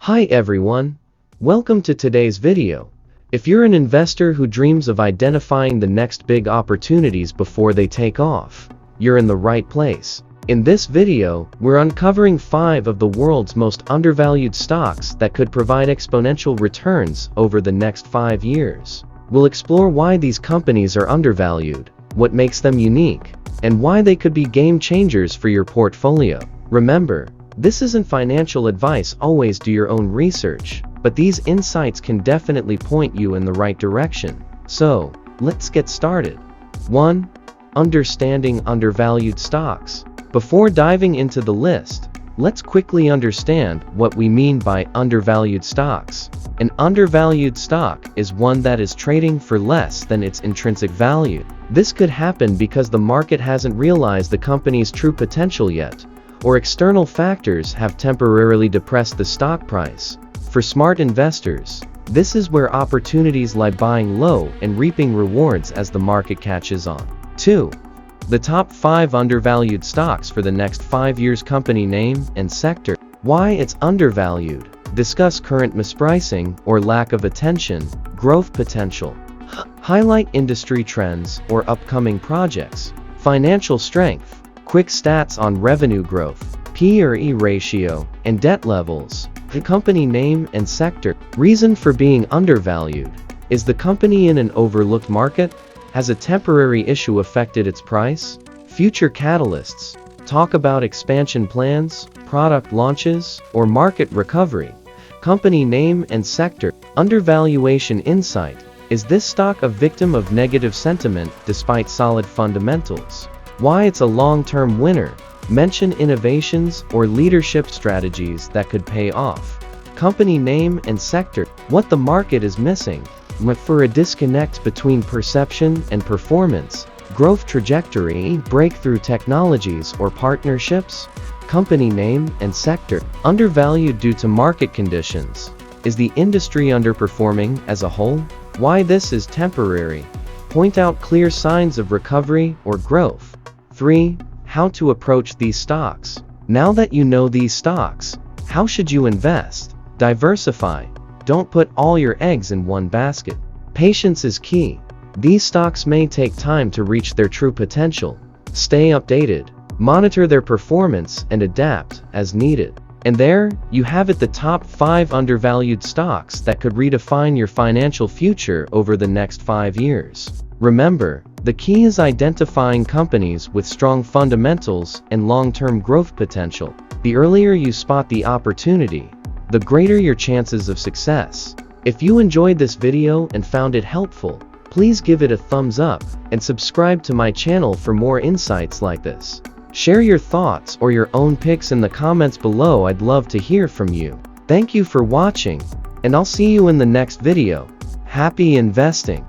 Hi everyone, welcome to today's video. If you're an investor who dreams of identifying the next big opportunities before they take off, you're in the right place. In this video, we're uncovering 5 of the world's most undervalued stocks that could provide exponential returns over the next 5 years. We'll explore why these companies are undervalued, what makes them unique, and why they could be game changers for your portfolio. Remember, this isn't financial advice. Always do your own research, but these insights can definitely point you in the right direction. So, let's get started. 1. Understanding undervalued stocks. Before diving into the list, let's quickly understand what we mean by undervalued stocks. An undervalued stock is one that is trading for less than its intrinsic value. This could happen because the market hasn't realized the company's true potential yet, or external factors have temporarily depressed the stock price. For smart investors, this is where opportunities lie, buying low and reaping rewards as the market catches on. 2. The top 5 undervalued stocks for the next 5 years. Company name and sector. Why it's undervalued. Discuss current mispricing or lack of attention. Growth potential. Highlight industry trends or upcoming projects. Financial strength. Quick stats on revenue growth, P/E ratio, and debt levels. The company name and sector. Reason for being undervalued. Is the company in an overlooked market? Has a temporary issue affected its price? Future catalysts. Talk about expansion plans, product launches, or market recovery. Company name and sector. Undervaluation insight. Is this stock a victim of negative sentiment despite solid fundamentals? Why it's a long-term winner. Mention innovations or leadership strategies that could pay off. Company name and sector. What the market is missing. Look for a disconnect between perception and performance. Growth trajectory. Breakthrough technologies or partnerships. Company name and sector. Undervalued due to market conditions. Is the industry underperforming as a whole? Why this is temporary. Point out clear signs of recovery or growth. 3. How to approach these stocks. Now that you know these stocks, how should you invest? Diversify. Don't put all your eggs in one basket. Patience is key. These stocks may take time to reach their true potential. Stay updated. Monitor their performance and adapt as needed. And there, you have it, the top 5 undervalued stocks that could redefine your financial future over the next 5 years. Remember, the key is identifying companies with strong fundamentals and long-term growth potential. The earlier you spot the opportunity, the greater your chances of success. If you enjoyed this video and found it helpful, please give it a thumbs up and subscribe to my channel for more insights like this. Share your thoughts or your own picks in the comments below. I'd love to hear from you. Thank you for watching, and I'll see you in the next video. Happy investing!